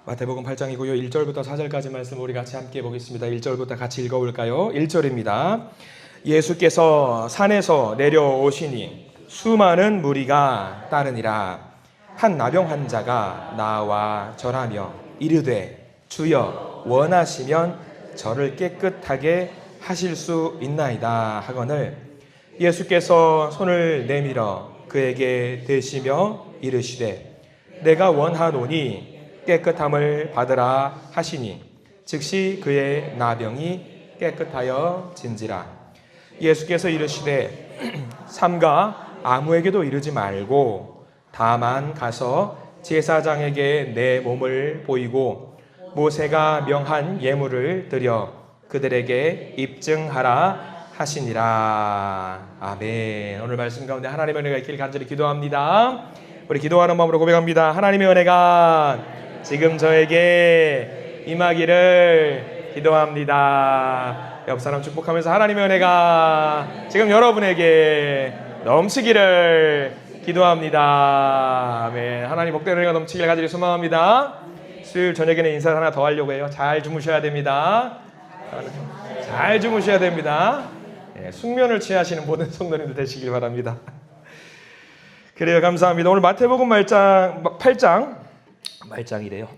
마태복음 8장이고요. 1절부터 4절까지 말씀 우리 같이 함께 보겠습니다. 1절부터 같이 읽어볼까요? 1절입니다. 예수께서 산에서 내려오시니 수많은 무리가 따르니라. 한 나병 환자가 나와 절하며 이르되 주여 원하시면 저를 깨끗하게 하실 수 있나이다 하거늘 예수께서 손을 내밀어 그에게 대시며 이르시되 내가 원하노니 깨끗함을 받으라 하시니 즉시 그의 나병이 깨끗하여 진지라. 예수께서 이르시되 삼가 아무에게도 이르지 말고 다만 가서 제사장에게 내 몸을 보이고 모세가 명한 예물을 드려 그들에게 입증하라 하시니라. 아멘. 오늘 말씀 가운데 하나님의 은혜가 있길 간절히 기도합니다. 우리 기도하는 마음으로 고백합니다. 하나님의 은혜가 지금 저에게 임하기를 기도합니다. 옆 사람 축복하면서 하나님의 은혜가 지금 여러분에게 넘치기를 기도합니다. 아멘. 하나님 복된 은혜가 넘치기를 간절히 소망합니다. 수요일 저녁에는 인사를 하나 더 하려고 해요. 잘 주무셔야 됩니다. 잘 주무셔야 됩니다. 숙면을 취하시는 모든 성도님들 되시길 바랍니다. 그래요. 감사합니다. 오늘 마태복음 8장이래요.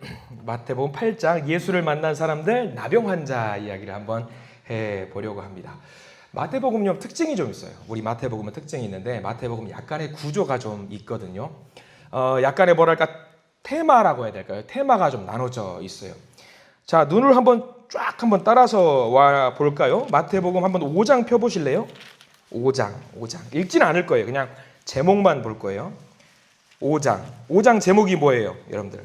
마태복음 8장 예수를 만난 사람들 나병 환자 이야기를 한번 해보려고 합니다. 마태복음요 특징이 좀 있어요. 우리 마태복음은 특징이 있는데 마태복음 약간의 구조가 좀 있거든요. 약간의 뭐랄까 테마라고 해야 될까요? 테마가 좀 나눠져 있어요. 자, 눈을 한번 따라서 와 볼까요? 마태복음 한번 5장 펴보실래요? 5장 읽지는 않을 거예요. 그냥 제목만 볼 거예요. 5장 제목이 뭐예요, 여러분들?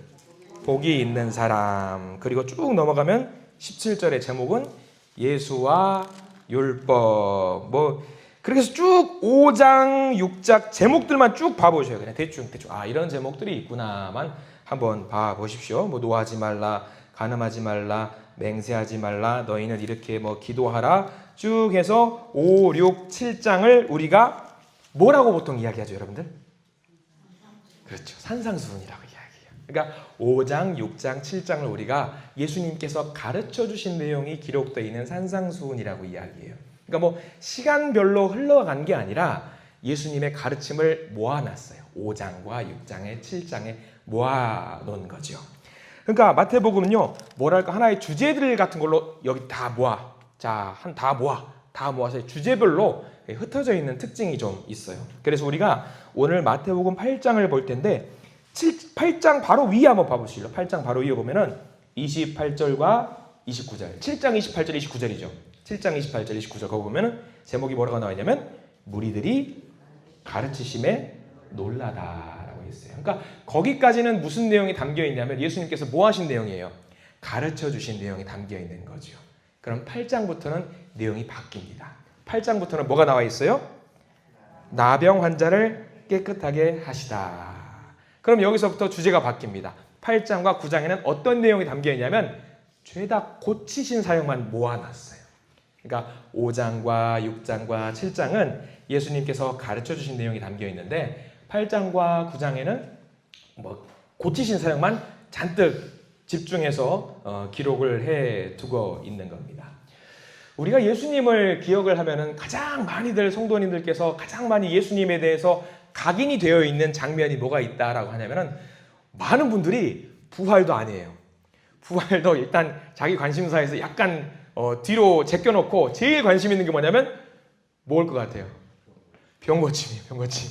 복이 있는 사람. 그리고 쭉 넘어가면 17절의 제목은 예수와 율법. 그렇게 해서 쭉 5장, 6장 제목들만 쭉 봐보셔요. 그냥 대충 이런 제목들이 있구나만 한번 봐보십시오. 노하지 말라, 간음하지 말라, 맹세하지 말라, 너희는 이렇게 기도하라 쭉 해서 5, 6, 7장을 우리가 뭐라고 보통 이야기하죠, 여러분들? 그렇죠. 산상수훈이라고 이야기해요. 그러니까 5장, 6장, 7장을 우리가 예수님께서 가르쳐 주신 내용이 기록되어 있는 산상수훈이라고 이야기해요. 그러니까 시간별로 흘러간 게 아니라 예수님의 가르침을 모아놨어요. 5장과 6장에 7장에 모아놓은 거죠. 그러니까 마태복음은요, 뭐랄까 하나의 주제들 같은 걸로 여기 다 모아. 다 모아서 주제별로 흩어져 있는 특징이 좀 있어요. 그래서 우리가 오늘 마태복음 8장을 볼 텐데 8장 바로 위에 한번 봐보실래요? 8장 바로 위에 보면은 28절과 29절 7장 28절 29절이죠. 7장 28절 29절 거기 보면은 제목이 뭐라고 나와 있냐면 무리들이 가르치심에 놀라다라고 했어요. 그러니까 거기까지는 무슨 내용이 담겨 있냐면 예수님께서 뭐 하신 내용이에요? 가르쳐 주신 내용이 담겨 있는 거죠. 그럼 8장부터는 내용이 바뀝니다. 8장부터는 뭐가 나와 있어요? 나병 환자를 깨끗하게 하시다. 그럼 여기서부터 주제가 바뀝니다. 8장과 9장에는 어떤 내용이 담겨 있냐면 죄다 고치신 사역만 모아놨어요. 그러니까 5장과 6장과 7장은 예수님께서 가르쳐 주신 내용이 담겨 있는데 8장과 9장에는 고치신 사역만 잔뜩 집중해서 기록을 해 두고 있는 겁니다. 우리가 예수님을 기억을 하면은 가장 많이들 성도님들께서 가장 많이 예수님에 대해서 각인이 되어 있는 장면이 뭐가 있다라고 하냐면은 많은 분들이 부활도 아니에요. 부활도 일단 자기 관심사에서 약간 뒤로 제껴놓고 제일 관심 있는 게 뭐냐면 뭘 것 같아요? 병고침이에요. 병고침.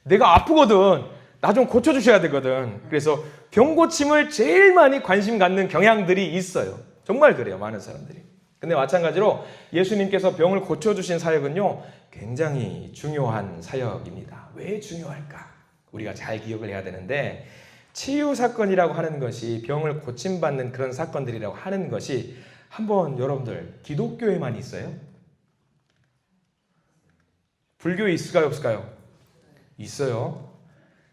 내가 아프거든. 나 좀 고쳐주셔야 되거든. 그래서 병고침을 제일 많이 관심 갖는 경향들이 있어요. 정말 그래요. 많은 사람들이. 근데 마찬가지로 예수님께서 병을 고쳐주신 사역은요, 굉장히 중요한 사역입니다. 왜 중요할까? 우리가 잘 기억을 해야 되는데, 치유 사건이라고 하는 것이 병을 고침받는 그런 사건들이라고 하는 것이 한번 여러분들 기독교에만 있어요? 불교에 있을까요? 없을까요? 있어요.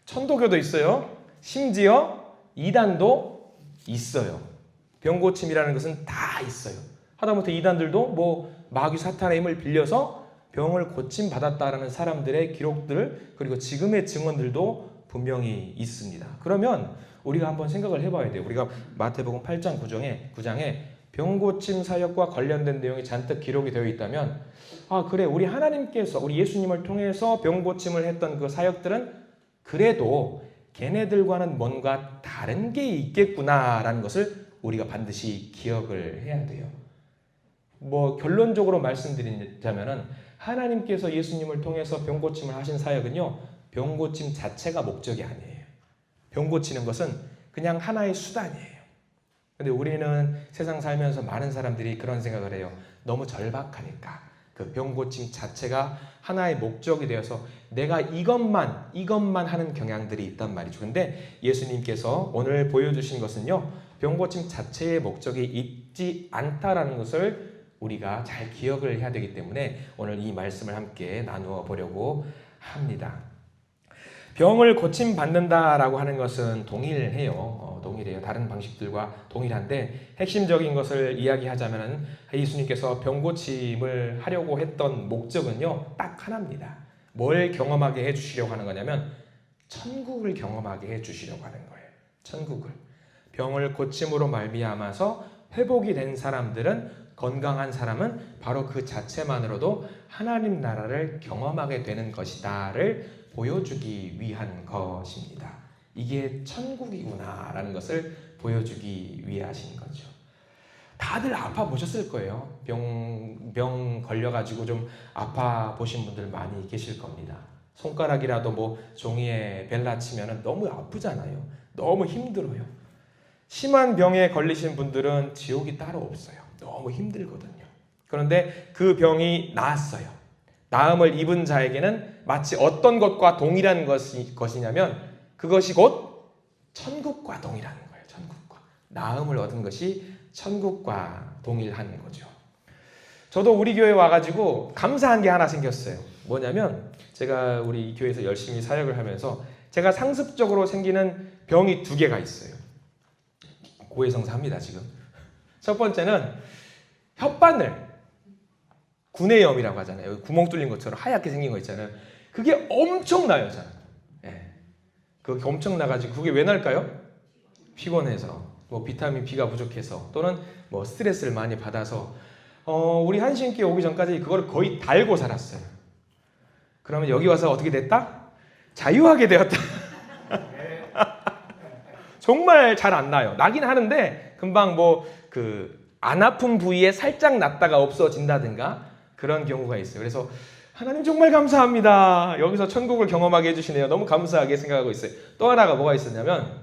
천도교도 있어요. 심지어 이단도 있어요. 병고침이라는 것은 다 있어요. 하다못해 이단들도 마귀 사탄의 힘을 빌려서 병을 고침받았다라는 사람들의 기록들 그리고 지금의 증언들도 분명히 있습니다. 그러면 우리가 한번 생각을 해봐야 돼요. 우리가 마태복음 8장 9장에 병고침 사역과 관련된 내용이 잔뜩 기록이 되어 있다면 그래, 우리 하나님께서 우리 예수님을 통해서 병고침을 했던 그 사역들은 그래도 걔네들과는 뭔가 다른 게 있겠구나라는 것을 우리가 반드시 기억을 해야 돼요. 결론적으로 말씀드리자면은 하나님께서 예수님을 통해서 병고침을 하신 사역은요, 병고침 자체가 목적이 아니에요. 병고치는 것은 그냥 하나의 수단이에요. 근데 우리는 세상 살면서 많은 사람들이 그런 생각을 해요. 너무 절박하니까 그 병고침 자체가 하나의 목적이 되어서 내가 이것만 하는 경향들이 있단 말이죠. 근데 예수님께서 오늘 보여주신 것은요, 병고침 자체의 목적이 있지 않다라는 것을 우리가 잘 기억을 해야 되기 때문에 오늘 이 말씀을 함께 나누어 보려고 합니다. 병을 고침받는다라고 하는 것은 동일해요. 다른 방식들과 동일한데 핵심적인 것을 이야기하자면 예수님께서 병고침을 하려고 했던 목적은요, 딱 하나입니다. 뭘 경험하게 해주시려고 하는 거냐면 천국을 경험하게 해주시려고 하는 거예요. 천국을. 병을 고침으로 말미암아서 회복이 된 사람들은, 건강한 사람은 바로 그 자체만으로도 하나님 나라를 경험하게 되는 것이다를 보여주기 위한 것입니다. 이게 천국이구나라는 것을 보여주기 위해 하신 거죠. 다들 아파 보셨을 거예요. 병 걸려가지고 좀 아파 보신 분들 많이 계실 겁니다. 손가락이라도 종이에 벨라 치면 너무 아프잖아요. 너무 힘들어요. 심한 병에 걸리신 분들은 지옥이 따로 없어요. 너무 힘들거든요. 그런데 그 병이 나았어요. 나음을 입은 자에게는 마치 어떤 것과 동일한 것이냐면 그것이 곧 천국과 동일한 거예요. 천국과. 나음을 얻은 것이 천국과 동일한 거죠. 저도 우리 교회 와가지고 감사한 게 하나 생겼어요. 뭐냐면 제가 우리 교회에서 열심히 사역을 하면서 제가 상습적으로 생기는 병이 2개가 있어요. 고해성사합니다 지금. 첫 번째는 혓바늘, 구내염이라고 하잖아요. 여기 구멍 뚫린 것처럼 하얗게 생긴 거 있잖아요. 그게 엄청 나요, 저는. 그게 엄청 나가지고 그게 왜 날까요? 피곤해서, 비타민 B가 부족해서, 또는 스트레스를 많이 받아서 우리 한신교회 오기 전까지 그걸 거의 달고 살았어요. 그러면 여기 와서 어떻게 됐다? 자유하게 되었다. 정말 잘 안 나요. 나긴 하는데 금방 안 아픈 부위에 살짝 났다가 없어진다든가 그런 경우가 있어요. 그래서 하나님 정말 감사합니다. 여기서 천국을 경험하게 해주시네요. 너무 감사하게 생각하고 있어요. 또 하나가 뭐가 있었냐면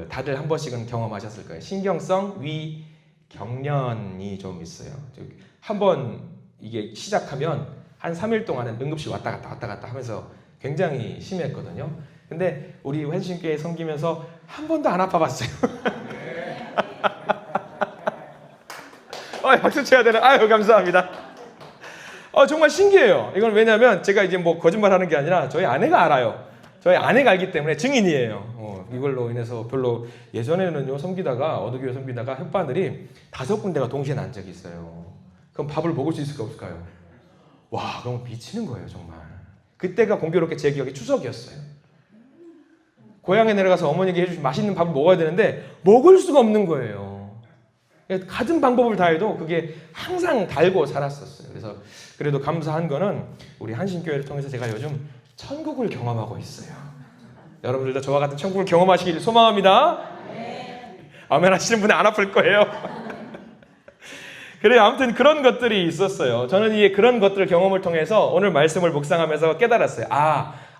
다들 한 번씩은 경험하셨을 거예요. 신경성 위경련이 좀 있어요. 한번 이게 시작하면 한 3일 동안은 응급실 왔다 갔다 하면서 굉장히 심했거든요. 근데 우리 한신교회 섬기면서 한 번도 안 아파봤어요. 박수 쳐야 되나? 아유, 감사합니다. 정말 신기해요. 이건 왜냐면 제가 이제 거짓말하는 게 아니라 저희 아내가 알아요. 저희 아내가 알기 때문에 증인이에요. 이걸로 인해서 별로 예전에는요, 어느 교회 섬기다가 혓바늘이 5군데가 동시에 난 적이 있어요. 그럼 밥을 먹을 수 있을까 없을까요? 와, 그럼 미치는 거예요, 정말. 그때가 공교롭게 제 기억에 추석이었어요. 고향에 내려가서 어머니께 해주신 맛있는 밥을 먹어야 되는데 먹을 수가 없는 거예요. 가진 방법을 다 해도 그게 항상 달고 살았었어요. 그래서 그래도 감사한 거는 우리 한신교회를 통해서 제가 요즘 천국을 경험하고 있어요. 여러분들도 저와 같은 천국을 경험하시길 소망합니다. 아멘 하시는 분은 안 아플 거예요. 그래요. 아무튼 그런 것들이 있었어요. 저는 이 그런 것들을 경험을 통해서 오늘 말씀을 묵상하면서 깨달았어요.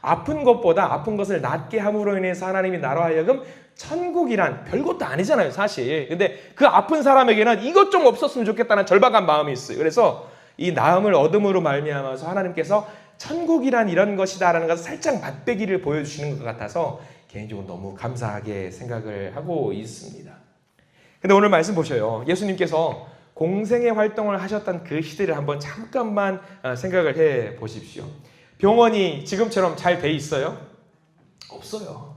아픈 것보다 아픈 것을 낫게 함으로 인해서 하나님이 나로 하여금 천국이란 별것도 아니잖아요, 사실. 근데 그 아픈 사람에게는 이것 좀 없었으면 좋겠다는 절박한 마음이 있어요. 그래서 이 나음을 얻음으로 말미암아서 하나님께서 천국이란 이런 것이다라는 것을 살짝 맛배기를 보여주시는 것 같아서 개인적으로 너무 감사하게 생각을 하고 있습니다. 근데 오늘 말씀 보셔요. 예수님께서 공생의 활동을 하셨던 그 시대를 한번 잠깐만 생각을 해 보십시오. 병원이 지금처럼 잘 돼 있어요? 없어요.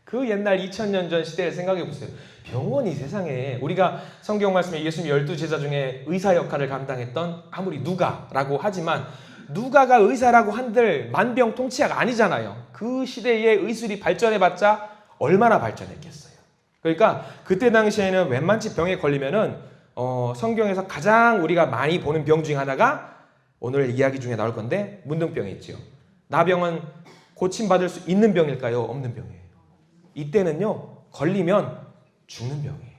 그 옛날 2000년 전 시대를 생각해 보세요. 병원이 세상에, 우리가 성경 말씀에 예수님 12제자 중에 의사 역할을 감당했던 아무리 누가라고 하지만 누가가 의사라고 한들 만병통치약 아니잖아요. 그 시대에 의술이 발전해봤자 얼마나 발전했겠어요. 그러니까 그때 당시에는 웬만치 병에 걸리면은 성경에서 가장 우리가 많이 보는 병 중에 하나가 오늘 이야기 중에 나올 건데 문둥병이 있죠. 나병은 고침받을 수 있는 병일까요? 없는 병이에요. 이때는요, 걸리면 죽는 병이에요.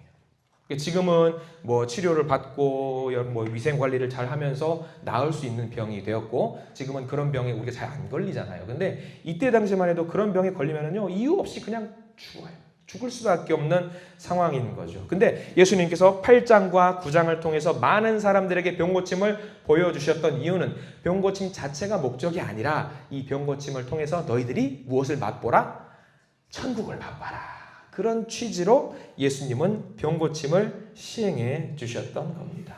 지금은 뭐 치료를 받고 뭐 위생 관리를 잘 하면서 나을 수 있는 병이 되었고, 지금은 그런 병에 우리가 잘 안 걸리잖아요. 근데 이때 당시만 해도 그런 병에 걸리면은요, 이유 없이 그냥 죽어요. 죽을 수밖에 없는 상황인 거죠. 근데 예수님께서 8장과 9장을 통해서 많은 사람들에게 병고침을 보여주셨던 이유는 병고침 자체가 목적이 아니라 이 병고침을 통해서 너희들이 무엇을 맛보라? 천국을 맛봐라. 그런 취지로 예수님은 병고침을 시행해 주셨던 겁니다.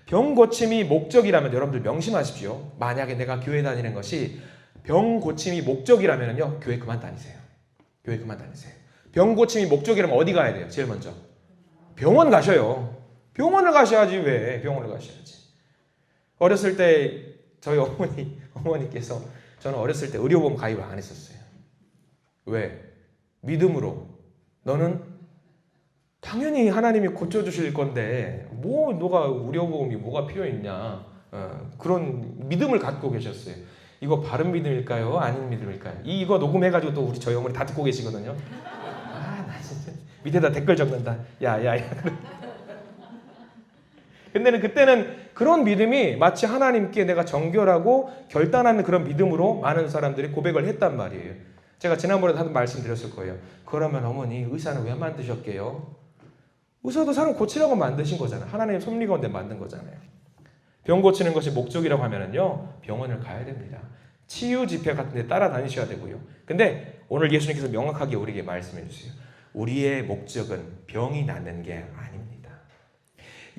병고침이 목적이라면 여러분들 명심하십시오. 만약에 내가 교회 다니는 것이 병고침이 목적이라면요, 교회 그만 다니세요. 교회 그만 다니세요. 병고침이 목적이라면 어디 가야 돼요? 제일 먼저 병원 가셔요. 병원을 가셔야지. 왜 병원을 가셔야지. 어렸을 때 저희 어머니께서 저는 어렸을 때 의료보험 가입을 안 했었어요. 왜? 믿음으로. 너는 당연히 하나님이 고쳐주실 건데 뭐 너가 의료보험이 뭐가 필요 있냐, 그런 믿음을 갖고 계셨어요. 이거 바른 믿음일까요? 아닌 믿음일까요? 이거 녹음해가지고 또 저희 어머니 다 듣고 계시거든요. 나 진짜 밑에다 댓글 적는다. 야야야. 근데 그때는 그런 믿음이 마치 하나님께 내가 정결하고 결단하는 그런 믿음으로 많은 사람들이 고백을 했단 말이에요. 제가 지난번에도 한 말씀 드렸을 거예요. 그러면 어머니 의사는 왜 만드셨게요? 의사도 사람 고치라고 만드신 거잖아요. 하나님 섭리 가운데 만든 거잖아요. 병 고치는 것이 목적이라고 하면은요, 병원을 가야 됩니다. 치유 집회 같은 데 따라다니셔야 되고요. 근데 오늘 예수님께서 명확하게 우리에게 말씀해 주세요. 우리의 목적은 병이 낫는 게 아닙니다.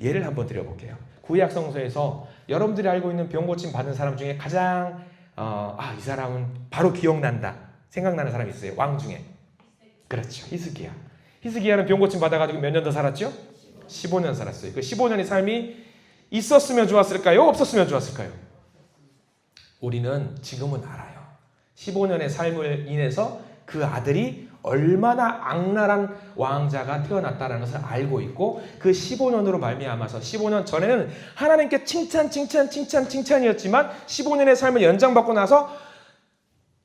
예를 한번 드려볼게요. 구약 성서에서 여러분들이 알고 있는 병 고침 받은 사람 중에 가장 이 사람은 바로 기억난다, 생각나는 사람이 있어요. 왕 중에. 그렇죠. 히스기야. 히스기야는 병 고침 받아가지고 몇 년 더 살았죠? 15년 살았어요. 그 15년의 삶이 있었으면 좋았을까요? 없었으면 좋았을까요? 우리는 지금은 알아요. 15년의 삶을 인해서 그 아들이 얼마나 악랄한 왕자가 태어났다는 것을 알고 있고, 그 15년으로 말미암아서 15년 전에는 하나님께 칭찬이었지만 15년의 삶을 연장받고 나서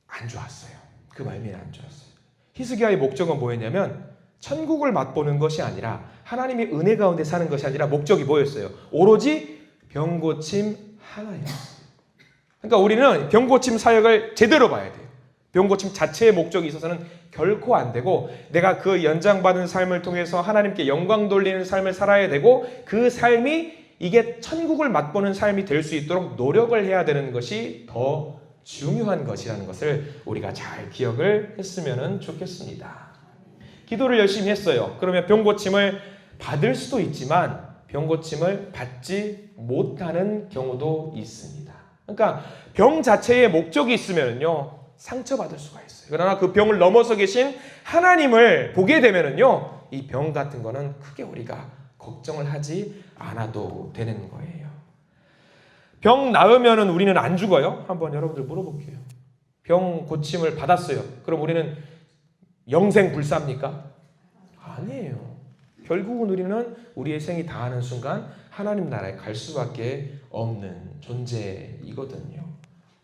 안 좋았어요. 그 말미에 안 좋았어요. 히스기야의 목적은 뭐였냐면 천국을 맛보는 것이 아니라 하나님의 은혜 가운데 사는 것이 아니라 목적이 뭐였어요? 오로지 병고침 하나였어요. 그러니까 우리는 병고침 사역을 제대로 봐야 돼요. 병고침 자체의 목적이 있어서는 결코 안 되고, 내가 그 연장받은 삶을 통해서 하나님께 영광 돌리는 삶을 살아야 되고, 그 삶이 이게 천국을 맛보는 삶이 될 수 있도록 노력을 해야 되는 것이 더 중요한 것이라는 것을 우리가 잘 기억을 했으면 좋겠습니다. 기도를 열심히 했어요. 그러면 병고침을 받을 수도 있지만 병고침을 받지 못하는 경우도 있습니다. 그러니까 병 자체의 목적이 있으면요, 상처받을 수가 있어요. 그러나 그 병을 넘어서 계신 하나님을 보게 되면요, 이 병 같은 거는 크게 우리가 걱정을 하지 않아도 되는 거예요. 병 나으면은 우리는 안 죽어요? 한번 여러분들 물어볼게요. 병 고침을 받았어요. 그럼 우리는 영생불사입니까? 아니에요. 결국은 우리는 우리의 생이 다하는 순간 하나님 나라에 갈 수밖에 없는 존재이거든요.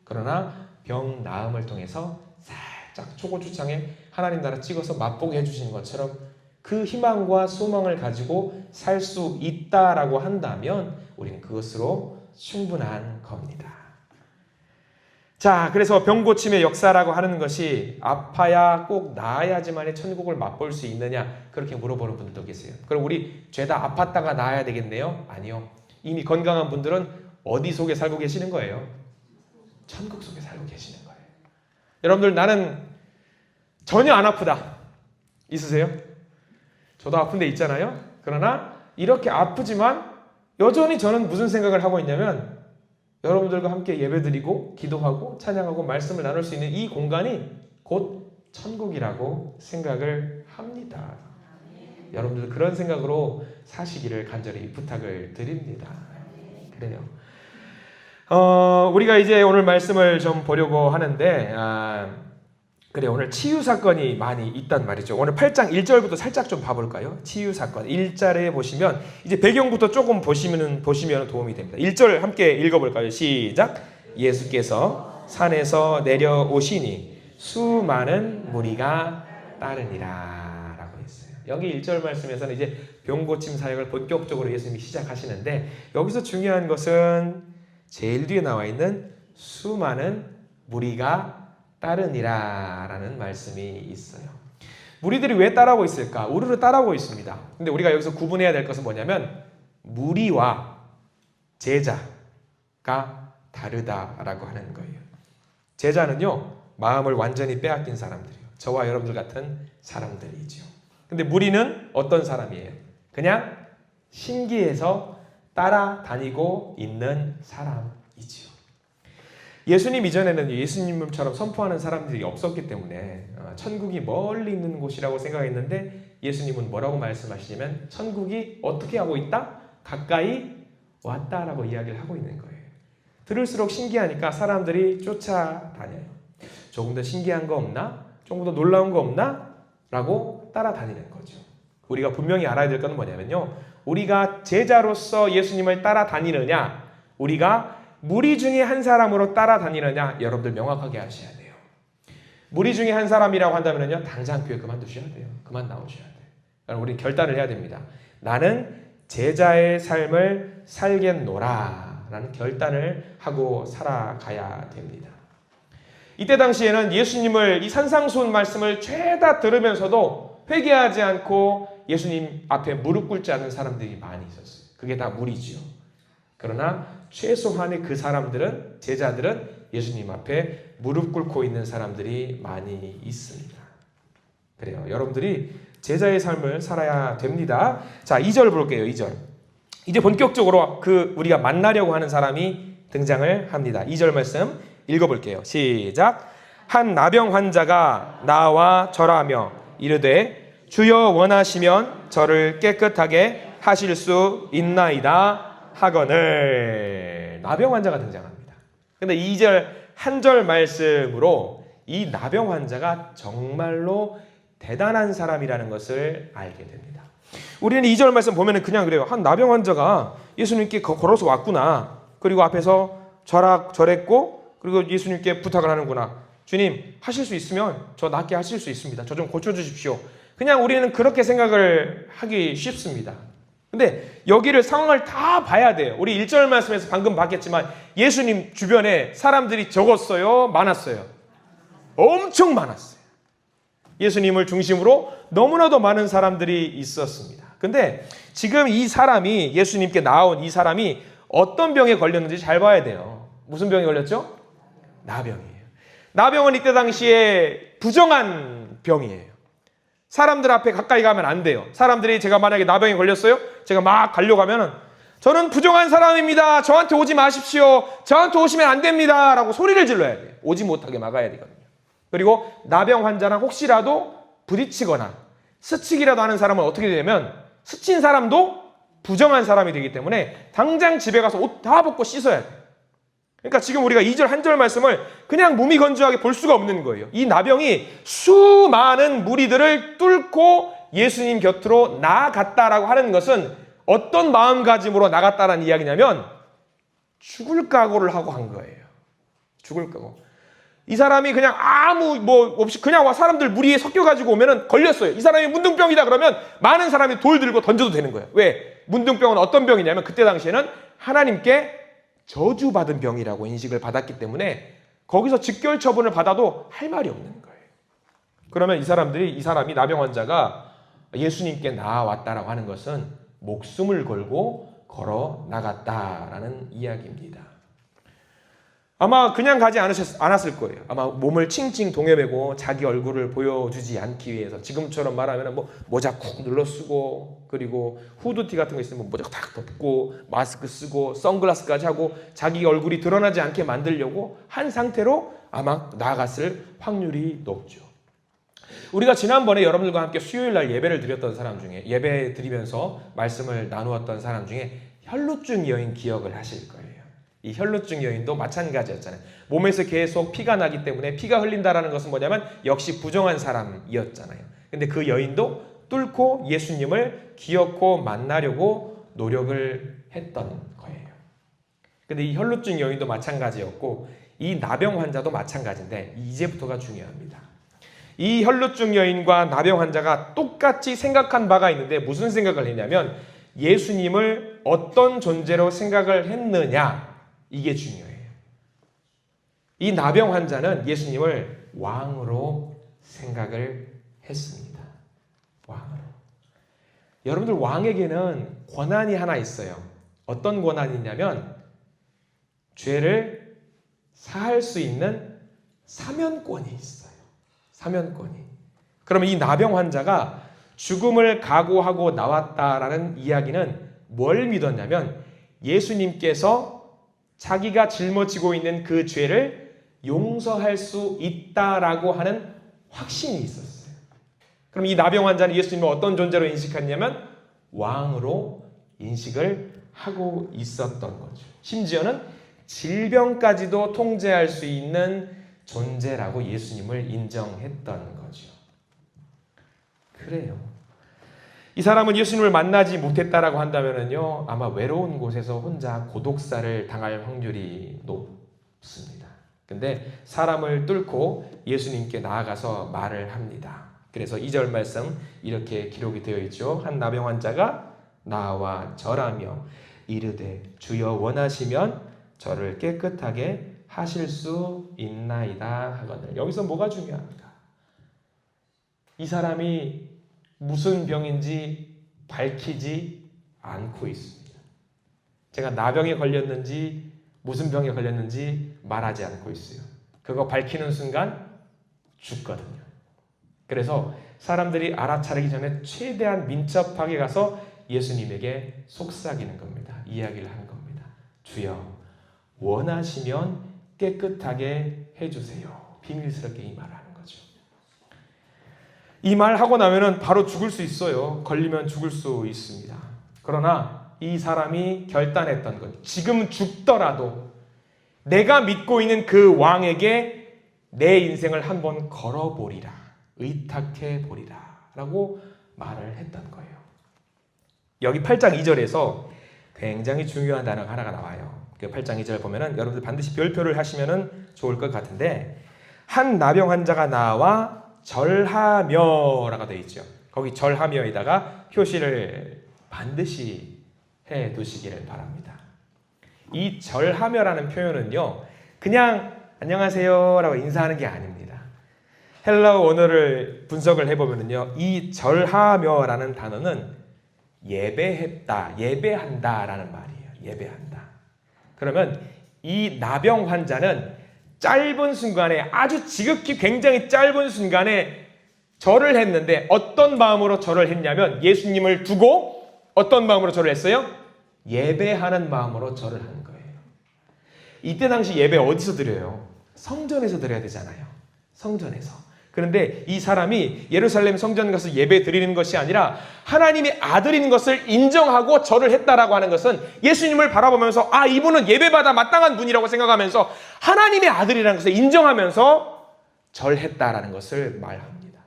그러나 병 나음을 통해서 살짝 초고추장에 하나님 나라 찍어서 맛보게 해주시는 것처럼 그 희망과 소망을 가지고 살 수 있다라고 한다면 우리는 그것으로 충분한 겁니다. 자, 그래서 병고침의 역사라고 하는 것이 아파야 꼭 나아야지만이 천국을 맛볼 수 있느냐, 그렇게 물어보는 분들도 계세요. 그럼 우리 죄다 아팠다가 나아야 되겠네요? 아니요. 이미 건강한 분들은 어디 속에 살고 계시는 거예요? 천국 속에 살고 계시는 거예요. 여러분들, 나는 전혀 안 아프다 있으세요? 저도 아픈 데 있잖아요. 그러나 이렇게 아프지만 여전히 저는 무슨 생각을 하고 있냐면, 여러분들과 함께 예배드리고 기도하고 찬양하고 말씀을 나눌 수 있는 이 공간이 곧 천국이라고 생각을 합니다. 여러분들 그런 생각으로 사시기를 간절히 부탁을 드립니다. 그래요. 우리가 이제 오늘 말씀을 좀 보려고 하는데, 그래, 오늘 치유 사건이 많이 있단 말이죠. 오늘 8장 1절부터 살짝 좀 봐볼까요? 치유 사건. 1절에 보시면 이제 배경부터 조금 보시면 도움이 됩니다. 1절 함께 읽어볼까요? 시작. 예수께서 산에서 내려오시니 수많은 무리가 따르니라 라고 했어요. 여기 1절 말씀에서는 이제 병고침 사역을 본격적으로 예수님이 시작하시는데, 여기서 중요한 것은 제일 뒤에 나와 있는 수많은 무리가 따르니라 라는 말씀이 있어요. 무리들이 왜 따라오고 있을까? 우르르 따라오고 있습니다. 근데 우리가 여기서 구분해야 될 것은 뭐냐면 무리와 제자가 다르다라고 하는 거예요. 제자는요, 마음을 완전히 빼앗긴 사람들이에요. 저와 여러분들 같은 사람들이죠. 근데 무리는 어떤 사람이에요? 그냥 신기해서 따라다니고 있는 사람이지요. 예수님 이전에는 예수님처럼 선포하는 사람들이 없었기 때문에 천국이 멀리 있는 곳이라고 생각했는데, 예수님은 뭐라고 말씀하시냐면 천국이 어떻게 하고 있다? 가까이 왔다라고 이야기를 하고 있는 거예요. 들을수록 신기하니까 사람들이 쫓아다녀요. 조금 더 신기한 거 없나? 조금 더 놀라운 거 없나? 라고 따라다니는 거죠. 우리가 분명히 알아야 될 건 뭐냐면요, 우리가 제자로서 예수님을 따라다니느냐, 우리가 무리 중에 한 사람으로 따라다니느냐, 여러분들 명확하게 하셔야 돼요. 무리 중에 한 사람이라고 한다면요, 당장 교회 그만두셔야 돼요. 그만 나오셔야 돼요. 우리 결단을 해야 됩니다. 나는 제자의 삶을 살겠노라 라는 결단을 하고 살아가야 됩니다. 이때 당시에는 예수님을, 이 산상수훈 말씀을 죄다 들으면서도 회개하지 않고 예수님 앞에 무릎 꿇지 않는 사람들이 많이 있었어요. 그게 다 무리지요. 그러나 최소한의 그 사람들은, 제자들은 예수님 앞에 무릎 꿇고 있는 사람들이 많이 있습니다. 그래요. 여러분들이 제자의 삶을 살아야 됩니다. 자, 2절 볼게요. 2절. 이제 본격적으로 우리가 만나려고 하는 사람이 등장을 합니다. 2절 말씀 읽어볼게요. 시작. 한 나병 환자가 나와 절하며 이르되 주여 원하시면 저를 깨끗하게 하실 수 있나이다 하거늘. 나병 환자가 등장합니다. 근데 2절 한 절 말씀으로 이 나병 환자가 정말로 대단한 사람이라는 것을 알게 됩니다. 우리는 2절 말씀 보면은 그냥 그래요. 한 나병 환자가 예수님께 걸어서 왔구나. 그리고 앞에서 절했고, 그리고 예수님께 부탁을 하는구나. 주님, 하실 수 있으면 저 낫게 하실 수 있습니다. 저 좀 고쳐주십시오. 그냥 우리는 그렇게 생각을 하기 쉽습니다. 근데 여기를 상황을 다 봐야 돼요. 우리 1절 말씀에서 방금 봤겠지만 예수님 주변에 사람들이 적었어요? 많았어요? 엄청 많았어요. 예수님을 중심으로 너무나도 많은 사람들이 있었습니다. 근데 지금 이 사람이, 예수님께 나온 이 사람이 어떤 병에 걸렸는지 잘 봐야 돼요. 무슨 병에 걸렸죠? 나병이에요. 나병은 이때 당시에 부정한 병이에요. 사람들 앞에 가까이 가면 안 돼요. 사람들이 제가 만약에 나병에 걸렸어요? 제가 막 가려고 하면은 저는 부정한 사람입니다. 저한테 오지 마십시오. 저한테 오시면 안 됩니다. 라고 소리를 질러야 돼요. 오지 못하게 막아야 되거든요. 그리고 나병 환자랑 혹시라도 부딪히거나 스치기라도 하는 사람은 어떻게 되냐면, 스친 사람도 부정한 사람이 되기 때문에 당장 집에 가서 옷 다 벗고 씻어야 돼요. 그러니까 지금 우리가 2절 한 절 말씀을 그냥 무미건조하게 볼 수가 없는 거예요. 이 나병이 수많은 무리들을 뚫고 예수님 곁으로 나아갔다라고 하는 것은 어떤 마음가짐으로 나갔다라는 이야기냐면 죽을 각오를 하고 한 거예요. 죽을 각오. 이 사람이 그냥 아무 없이 그냥 와 사람들 무리에 섞여가지고 오면은 걸렸어요. 이 사람이 문둥병이다 그러면 많은 사람이 돌 들고 던져도 되는 거예요. 왜? 문둥병은 어떤 병이냐면 그때 당시에는 하나님께 저주받은 병이라고 인식을 받았기 때문에 거기서 직결 처분을 받아도 할 말이 없는 거예요. 그러면 이 사람이 나병 환자가 예수님께 나아왔다라고 하는 것은 목숨을 걸고 걸어 나갔다라는 이야기입니다. 아마 그냥 가지 않았을 거예요. 아마 몸을 칭칭 동여매고 자기 얼굴을 보여주지 않기 위해서, 지금처럼 말하면 모자 쿡 눌러 쓰고, 그리고 후드티 같은 거 있으면 모자 탁 덮고 마스크 쓰고 선글라스까지 하고 자기 얼굴이 드러나지 않게 만들려고 한 상태로 아마 나아갔을 확률이 높죠. 우리가 지난번에 여러분들과 함께 수요일날 예배를 드렸던 사람 중에, 예배 드리면서 말씀을 나누었던 사람 중에 혈루증 여인 기억을 하실 거예요. 이 혈루증 여인도 마찬가지였잖아요. 몸에서 계속 피가 나기 때문에 피가 흘린다라는 것은 뭐냐면 역시 부정한 사람이었잖아요. 근데 그 여인도 뚫고 예수님을 기어코 만나려고 노력을 했던 거예요. 근데 이 혈루증 여인도 마찬가지였고 이 나병 환자도 마찬가지인데 이제부터가 중요합니다. 이 혈루증 여인과 나병 환자가 똑같이 생각한 바가 있는데 무슨 생각을 했냐면 예수님을 어떤 존재로 생각을 했느냐, 이게 중요해요. 이 나병 환자는 예수님을 왕으로 생각을 했습니다. 왕으로. 여러분들, 왕에게는 권한이 하나 있어요. 어떤 권한이 있냐면 죄를 사할 수 있는 사면권이 있어요. 사면권이. 그러면 이 나병 환자가 죽음을 각오하고 나왔다라는 이야기는 뭘 믿었냐면 예수님께서 자기가 짊어지고 있는 그 죄를 용서할 수 있다라고 하는 확신이 있었어요. 그럼 이 나병 환자는 예수님을 어떤 존재로 인식했냐면 왕으로 인식을 하고 있었던 거죠. 심지어는 질병까지도 통제할 수 있는 존재라고 예수님을 인정했던 거죠. 그래요. 이 사람은 예수님을 만나지 못했다라고 한다면요, 아마 외로운 곳에서 혼자 고독사를 당할 확률이 높습니다. 근데 사람을 뚫고 예수님께 나아가서 말을 합니다. 그래서 2절 말씀 이렇게 기록이 되어 있죠. 한 나병 환자가 나와 절하며 이르되 주여 원하시면 저를 깨끗하게 하실 수 있나이다 하거늘. 여기서 뭐가 중요합니까? 이 사람이 무슨 병인지 밝히지 않고 있습니다. 제가 나병에 걸렸는지 무슨 병에 걸렸는지 말하지 않고 있어요. 그거 밝히는 순간 죽거든요. 그래서 사람들이 알아차리기 전에 최대한 민첩하게 가서 예수님에게 속삭이는 겁니다. 이야기를 하는 겁니다. 주여 원하시면 깨끗하게 해주세요. 비밀스럽게 이 말을 하는 거죠. 이 말 하고 나면은 바로 죽을 수 있어요. 걸리면 죽을 수 있습니다. 그러나 이 사람이 결단했던 건 지금 죽더라도 내가 믿고 있는 그 왕에게 내 인생을 한번 걸어보리라, 의탁해 보리라 라고 말을 했던 거예요. 여기 8장 2절에서 굉장히 중요한 단어가 하나가 나와요. 그 8장 2절 보면은 여러분들 반드시 별표를 하시면은 좋을 것 같은데, 한 나병 환자가 나와 절하며라고 되어 있죠. 거기 절하며에다가 표시를 반드시 해 두시기를 바랍니다. 이 절하며라는 표현은요, 그냥 안녕하세요라고 인사하는 게 아닙니다. 헬라어 원어를 분석을 해보면요, 이 절하며라는 단어는 예배했다, 예배한다라는 말이에요. 예배한다. 그러면 이 나병 환자는 짧은 순간에, 아주 지극히 굉장히 짧은 순간에 절을 했는데 어떤 마음으로 절을 했냐면 예수님을 두고 어떤 마음으로 절을 했어요? 예배하는 마음으로 절을 한 거예요. 이때 당시 예배 어디서 드려요? 성전에서 드려야 되잖아요. 성전에서. 그런데 이 사람이 예루살렘 성전 가서 예배 드리는 것이 아니라 하나님의 아들인 것을 인정하고 절을 했다라고 하는 것은 예수님을 바라보면서 아, 이분은 예배받아 마땅한 분이라고 생각하면서 하나님의 아들이라는 것을 인정하면서 절했다라는 것을 말합니다.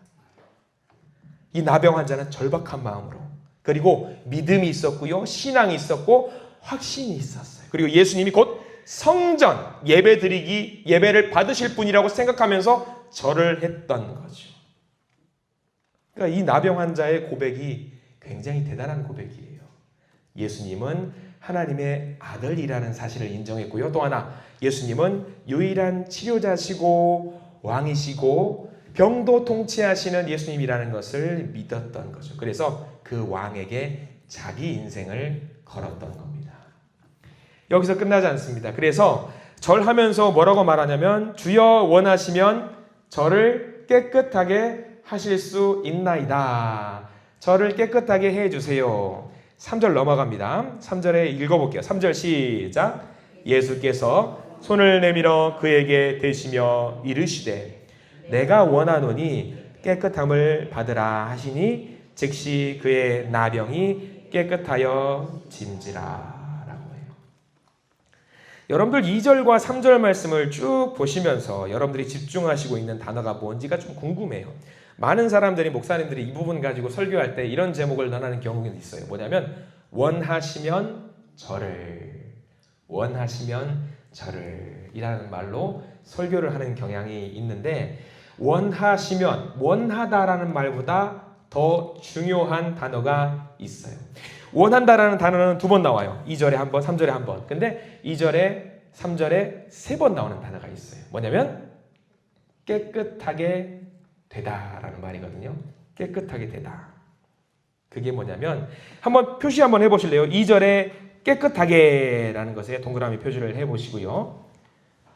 이 나병 환자는 절박한 마음으로, 그리고 믿음이 있었고요, 신앙이 있었고 확신이 있었어요. 그리고 예수님이 곧 성전 예배를 받으실 분이라고 생각하면서 절을 했던 거죠. 그러니까 이 나병 환자의 고백이 굉장히 대단한 고백이에요. 예수님은 하나님의 아들이라는 사실을 인정했고요. 또 하나, 예수님은 유일한 치료자시고 왕이시고 병도 통치하시는 예수님이라는 것을 믿었던 거죠. 그래서 그 왕에게 자기 인생을 걸었던 겁니다. 여기서 끝나지 않습니다. 그래서 절하면서 뭐라고 말하냐면 주여 원하시면 저를 깨끗하게 하실 수 있나이다. 저를 깨끗하게 해주세요. 3절 넘어갑니다. 3절에 읽어볼게요. 3절 시작. 예수께서 손을 내밀어 그에게 대시며 이르시되 내가 원하노니 깨끗함을 받으라 하시니 즉시 그의 나병이 깨끗하여 진지라. 라고 해요. 여러분들 2절과 3절 말씀을 쭉 보시면서 여러분들이 집중하시고 있는 단어가 뭔지가 좀 궁금해요. 많은 사람들이 목사님들이 이 부분 가지고 설교할 때 이런 제목을 넣는 경우가 있어요. 뭐냐면 원하시면 저를, 원하시면 저를 이라는 말로 설교를 하는 경향이 있는데, 원하시면, 원하다라는 말보다 더 중요한 단어가 있어요. 원한다라는 단어는 2번 나와요. 2절에 한 번, 3절에 한 번. 근데 2절에, 3절에 3번 나오는 단어가 있어요. 뭐냐면 깨끗하게 되다라는 말이거든요. 깨끗하게 되다. 그게 뭐냐면 한번 표시 한번 해보실래요? 2절에 깨끗하게라는 것에 동그라미 표시를 해보시고요.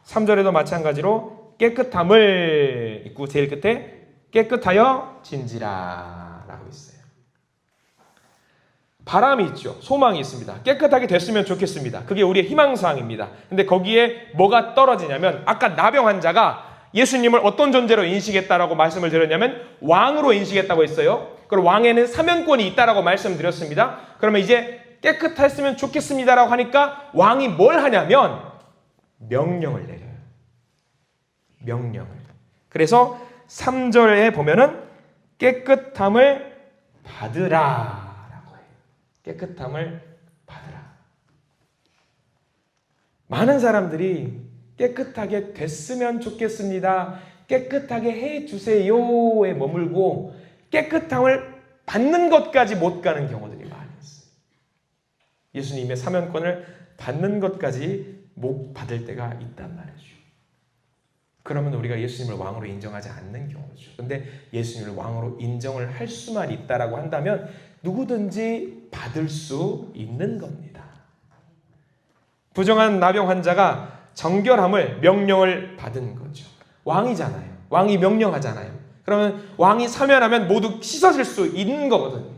3절에도 마찬가지로 깨끗함을 있고 제일 끝에 깨끗하여 진지라 라고 있어요. 바람이 있죠. 소망이 있습니다. 깨끗하게 됐으면 좋겠습니다. 그게 우리의 희망사항입니다. 근데 거기에 뭐가 떨어지냐면, 아까 나병 환자가 예수님을 어떤 존재로 인식했다라고 말씀을 드렸냐면 왕으로 인식했다고 했어요. 그리고 왕에는 사면권이 있다라고 말씀드렸습니다. 그러면 이제 깨끗했으면 좋겠습니다라고 하니까 왕이 뭘 하냐면 명령을 내려요. 명령을. 그래서 3절에 보면은 깨끗함을 받으라. 깨끗함을 받으라. 많은 사람들이 깨끗하게 됐으면 좋겠습니다, 깨끗하게 해주세요에 머물고 깨끗함을 받는 것까지 못 가는 경우들이 많이 있어요. 예수님의 사면권을 받는 것까지 못 받을 때가 있단 말이죠. 그러면 우리가 예수님을 왕으로 인정하지 않는 경우죠. 근데 예수님을 왕으로 인정을 할 수만 있다라고 한다면 누구든지 받을 수 있는 겁니다. 부정한 나병 환자가 정결함을 명령을 받은 거죠. 왕이잖아요. 왕이 명령하잖아요. 그러면 왕이 사면하면 모두 씻어질 수 있는 거거든요.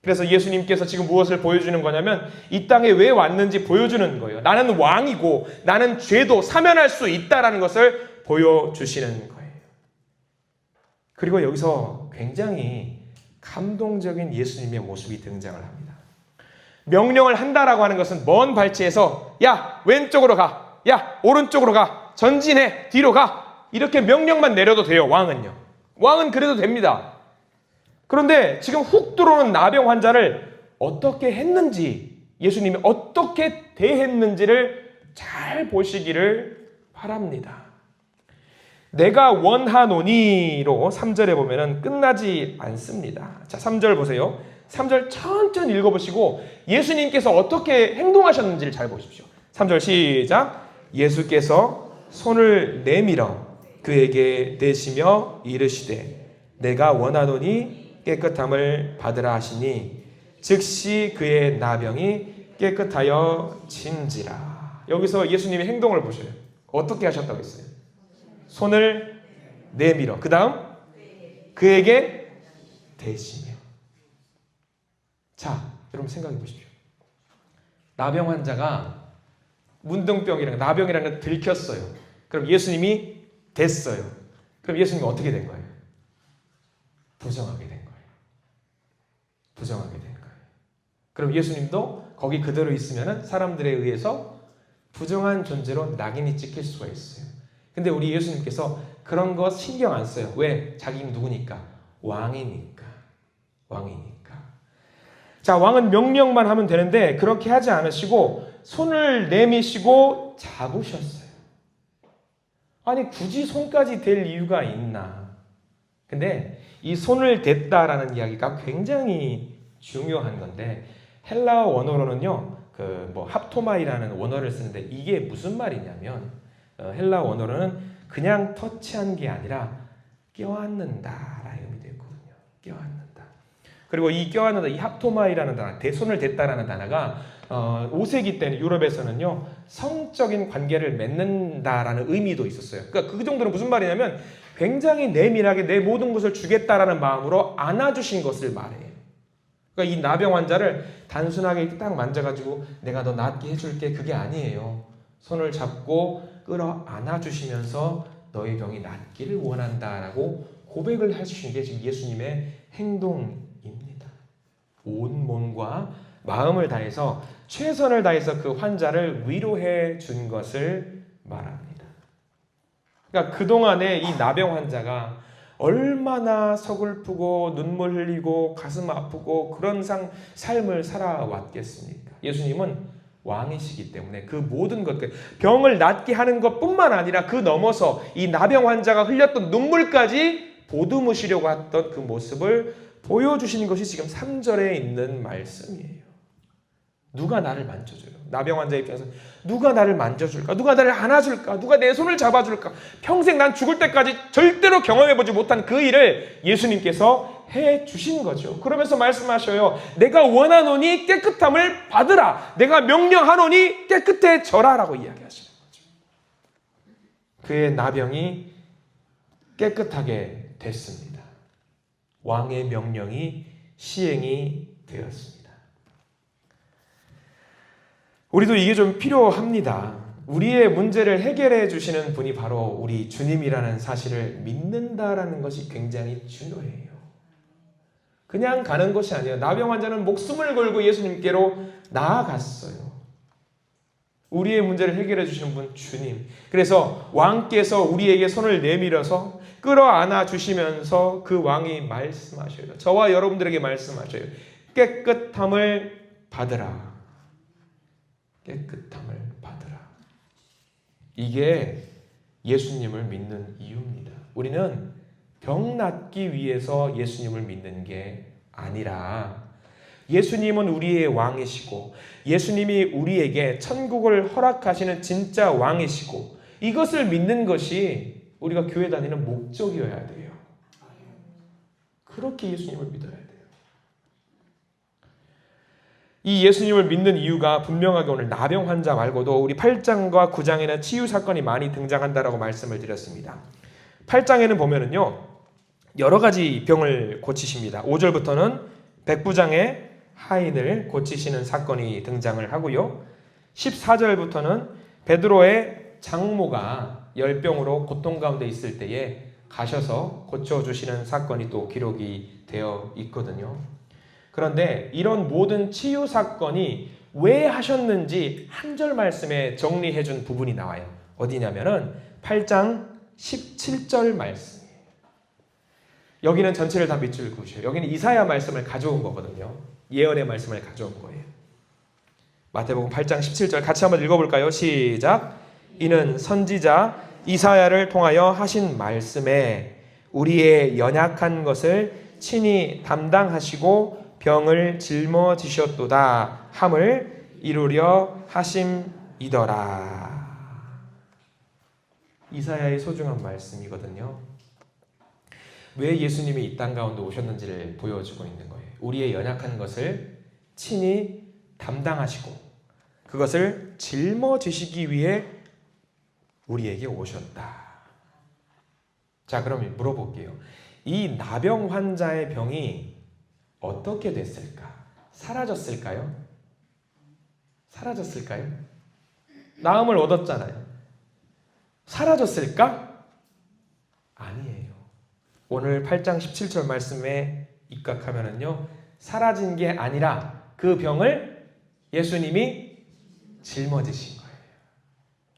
그래서 예수님께서 지금 무엇을 보여주는 거냐면 이 땅에 왜 왔는지 보여주는 거예요. 나는 왕이고 나는 죄도 사면할 수 있다라는 것을 보여주시는 거예요. 그리고 여기서 굉장히 감동적인 예수님의 모습이 등장을 합니다. 명령을 한다라고 하는 것은 먼 발치에서 야 왼쪽으로 가, 야 오른쪽으로 가, 전진해, 뒤로 가, 이렇게 명령만 내려도 돼요. 왕은요. 왕은 그래도 됩니다. 그런데 지금 훅 들어오는 나병 환자를 어떻게 했는지, 예수님이 어떻게 대했는지를 잘 보시기를 바랍니다. 내가 원하노니로 3절에 보면은 끝나지 않습니다. 자, 3절 보세요. 3절 천천히 읽어보시고 예수님께서 어떻게 행동하셨는지를 잘 보십시오. 3절 시작. 예수께서 손을 내밀어 그에게 대시며 이르시되 내가 원하노니 깨끗함을 받으라 하시니 즉시 그의 나병이 깨끗하여 진지라. 여기서 예수님의 행동을 보셔요. 어떻게 하셨다고 했어요? 손을 내밀어, 그 다음 그에게 대시며. 자, 여러분 생각해 보십시오. 나병 환자가 문둥병이랑 나병이라는 걸 들켰어요. 그럼 예수님이 됐어요. 그럼 예수님이 어떻게 된 거예요? 부정하게 된 거예요. 부정하게 된 거예요. 그럼 예수님도 거기 그대로 있으면 사람들에 의해서 부정한 존재로 낙인이 찍힐 수가 있어요. 근데 우리 예수님께서 그런 거 신경 안 써요. 왜? 자기는 누구니까? 왕이니까. 왕이니까. 자, 왕은 명령만 하면 되는데 그렇게 하지 않으시고 손을 내미시고 잡으셨어요. 아니 굳이 손까지 댈 이유가 있나? 근데 이 손을 댔다라는 이야기가 굉장히 중요한 건데 헬라어 원어로는요, 합토마이라는 원어를 쓰는데 이게 무슨 말이냐면 헬라 원어로는 그냥 터치한 게 아니라 껴안는다라는 의미도 있거든요. 껴안는다. 그리고 이 껴안는다, 이 합토마이라는 단어, 손을 댔다라는 단어가 5세기 때는 유럽에서는요 성적인 관계를 맺는다라는 의미도 있었어요. 그러니까 그 정도는 무슨 말이냐면 굉장히 내밀하게 내 모든 것을 주겠다라는 마음으로 안아주신 것을 말해요. 그러니까 이 나병 환자를 단순하게 딱 만져가지고 내가 너 낫게 해줄게, 그게 아니에요. 손을 잡고 끌어 안아주시면서 너의 병이 낫기를 원한다라고 고백을 해주신 게 지금 예수님의 행동입니다. 온 몸과 마음을 다해서 최선을 다해서 그 환자를 위로해 준 것을 말합니다. 그러니까 그동안에 이 나병 환자가 얼마나 서글프고 눈물 흘리고 가슴 아프고 그런 삶을 살아왔겠습니까? 예수님은 왕이시기 때문에 그 모든 것들, 병을 낫게 하는 것뿐만 아니라 그 넘어서 이 나병 환자가 흘렸던 눈물까지 보듬으시려고 했던 그 모습을 보여주시는 것이 지금 3절에 있는 말씀이에요. 누가 나를 만져줘요? 나병 환자 입장에서 누가 나를 만져줄까? 누가 나를 안아줄까? 누가 내 손을 잡아줄까? 평생 난 죽을 때까지 절대로 경험해보지 못한 그 일을 예수님께서 해주신 거죠. 그러면서 말씀하셔요. 내가 원하노니 깨끗함을 받으라. 내가 명령하노니 깨끗해져라 라고 이야기하시는 거죠. 그의 나병이 깨끗하게 됐습니다. 왕의 명령이 시행이 되었습니다. 우리도 이게 좀 필요합니다. 우리의 문제를 해결해 주시는 분이 바로 우리 주님이라는 사실을 믿는다라는 것이 굉장히 중요해요. 그냥 가는 것이 아니에요. 나병 환자는 목숨을 걸고 예수님께로 나아갔어요. 우리의 문제를 해결해 주시는 분 주님. 그래서 왕께서 우리에게 손을 내밀어서 끌어안아 주시면서 그 왕이 말씀하셔요. 저와 여러분들에게 말씀하셔요. 깨끗함을 받으라. 깨끗함을 받으라. 이게 예수님을 믿는 이유입니다. 우리는 병 낫기 위해서 예수님을 믿는 게 아니라 예수님은 우리의 왕이시고 예수님이 우리에게 천국을 허락하시는 진짜 왕이시고 이것을 믿는 것이 우리가 교회 다니는 목적이어야 돼요. 그렇게 예수님을 믿어야 돼요. 이 예수님을 믿는 이유가 분명하게 오늘 나병 환자 말고도 우리 8장과 9장에는 치유 사건이 많이 등장한다라고 말씀을 드렸습니다. 8장에는 보면은요, 여러 가지 병을 고치십니다. 5절부터는 백부장의 하인을 고치시는 사건이 등장을 하고요. 14절부터는 베드로의 장모가 열병으로 고통 가운데 있을 때에 가셔서 고쳐주시는 사건이 또 기록이 되어 있거든요. 그런데 이런 모든 치유 사건이 왜 하셨는지 한 절 말씀에 정리해 준 부분이 나와요. 어디냐면은 8장 17절 말씀이에요. 여기는 전체를 다 밑줄 그으셔요. 여기는 이사야 말씀을 가져온 거거든요. 예언의 말씀을 가져온 거예요. 마태복음 8장 17절 같이 한번 읽어볼까요? 시작. 이는 선지자 이사야를 통하여 하신 말씀에 우리의 연약한 것을 친히 담당하시고 병을 짊어지셨도다 함을 이루려 하심이더라. 이사야의 소중한 말씀이거든요. 왜 예수님이 이 땅 가운데 오셨는지를 보여주고 있는 거예요. 우리의 연약한 것을 친히 담당하시고 그것을 짊어지시기 위해 우리에게 오셨다. 자, 그럼 물어볼게요. 이 나병 환자의 병이 어떻게 됐을까? 사라졌을까요? 사라졌을까요? 나음을 얻었잖아요. 사라졌을까? 아니에요. 오늘 8장 17절 말씀에 입각하면은요, 사라진 게 아니라 그 병을 예수님이 짊어지신 거예요.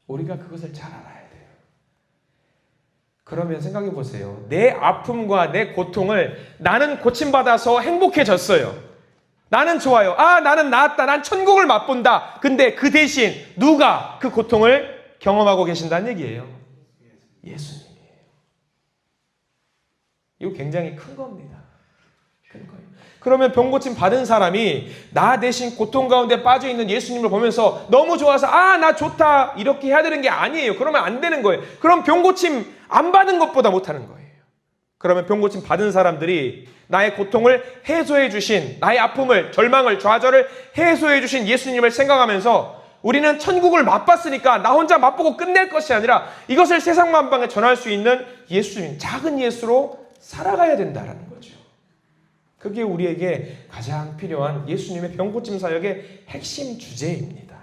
우리가 그것을 잘 알아야 돼요. 그러면 생각해 보세요. 내 아픔과 내 고통을 나는 고침받아서 행복해졌어요. 나는 좋아요. 아, 나는 나았다. 난 천국을 맛본다. 근데 그 대신 누가 그 고통을 경험하고 계신다는 얘기예요? 예수님이에요. 이거 굉장히 큰 겁니다. 큰 거예요. 그러면 병고침 받은 사람이 나 대신 고통 가운데 빠져있는 예수님을 보면서 너무 좋아서 아, 나 좋다 이렇게 해야 되는 게 아니에요. 그러면 안 되는 거예요. 그럼 병고침 안 받은 것보다 못하는 거예요. 그러면 병고침 받은 사람들이 나의 고통을 해소해 주신, 나의 아픔을, 절망을, 좌절을 해소해 주신 예수님을 생각하면서 우리는 천국을 맛봤으니까 나 혼자 맛보고 끝낼 것이 아니라 이것을 세상 만방에 전할 수 있는 예수님, 작은 예수로 살아가야 된다는 거죠. 그게 우리에게 가장 필요한 예수님의 병고침 사역의 핵심 주제입니다.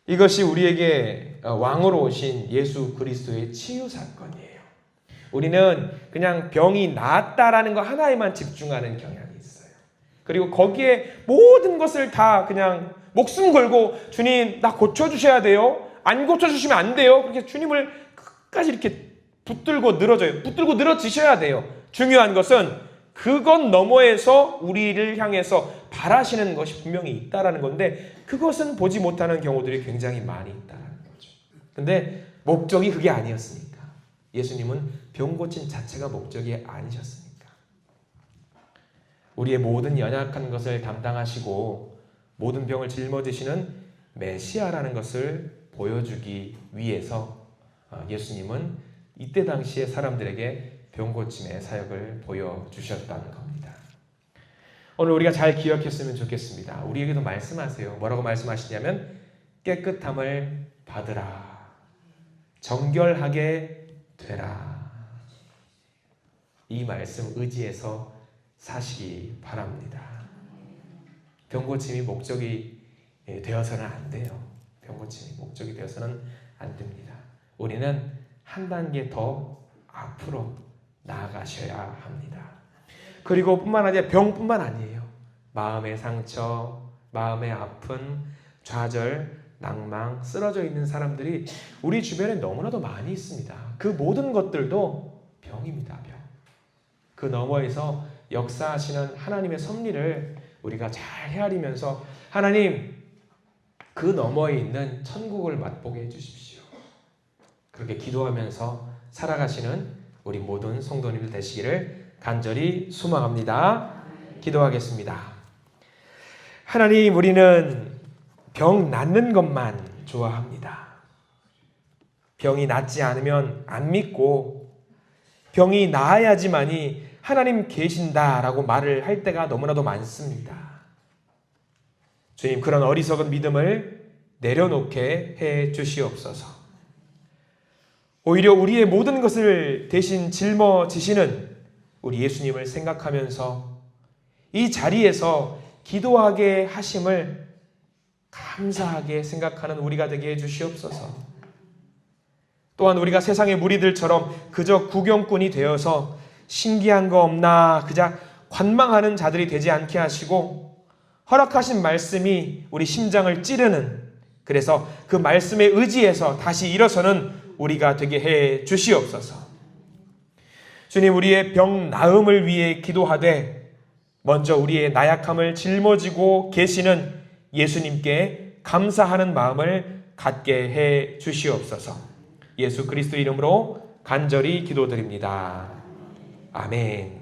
이것이 우리에게 왕으로 오신 예수 그리스도의 치유 사건이에요. 우리는 그냥 병이 나았다라는 거 하나에만 집중하는 경향이 있어요. 그리고 거기에 모든 것을 다 그냥 목숨 걸고 주님 나 고쳐주셔야 돼요. 안 고쳐주시면 안 돼요. 그렇게 주님을 끝까지 이렇게 붙들고 늘어지셔야 돼요. 중요한 것은 그것 너머에서 우리를 향해서 바라시는 것이 분명히 있다라는 건데 그것은 보지 못하는 경우들이 굉장히 많이 있다는 거죠. 근데 목적이 그게 아니었으니까. 예수님은 병 고침 자체가 목적이 아니셨으니까. 우리의 모든 연약한 것을 담당하시고 모든 병을 짊어지시는 메시아라는 것을 보여주기 위해서 예수님은 이때 당시에 사람들에게 병 고침의 사역을 보여주셨다는 겁니다. 오늘 우리가 잘 기억했으면 좋겠습니다. 우리에게도 말씀하세요. 뭐라고 말씀하시냐면 깨끗함을 받으라. 정결하게 되라. 이 말씀 의지해서 사시기 바랍니다. 병 고침이 목적이 되어서는 안 돼요. 병 고침이 목적이 되어서는 안 됩니다. 우리는 한 단계 더 앞으로 나아가셔야 합니다. 그리고 뿐만 아니라 병뿐만 아니에요. 마음의 상처, 마음의 아픈, 좌절, 낭망, 쓰러져 있는 사람들이 우리 주변에 너무나도 많이 있습니다. 그 모든 것들도 병입니다. 병. 그 너머에서 역사하시는 하나님의 섭리를 우리가 잘 헤아리면서 하나님 그 너머에 있는 천국을 맛보게 해주십시오. 그렇게 기도하면서 살아가시는 우리 모든 성도님들 되시기를 간절히 소망합니다. 기도하겠습니다. 하나님, 우리는 병 낫는 것만 좋아합니다. 병이 낫지 않으면 안 믿고 병이 나아야지만이 하나님 계신다라고 말을 할 때가 너무나도 많습니다. 주님, 그런 어리석은 믿음을 내려놓게 해 주시옵소서. 오히려 우리의 모든 것을 대신 짊어지시는 우리 예수님을 생각하면서 이 자리에서 기도하게 하심을 감사하게 생각하는 우리가 되게 해주시옵소서. 또한 우리가 세상의 무리들처럼 그저 구경꾼이 되어서 신기한 거 없나 그저 관망하는 자들이 되지 않게 하시고 허락하신 말씀이 우리 심장을 찌르는, 그래서 그 말씀에 의지해서 다시 일어서는 우리가 되게 해 주시옵소서. 주님, 우리의 병 나음을 위해 기도하되 먼저 우리의 나약함을 짊어지고 계시는 예수님께 감사하는 마음을 갖게 해 주시옵소서. 예수 그리스도 이름으로 간절히 기도드립니다. 아멘.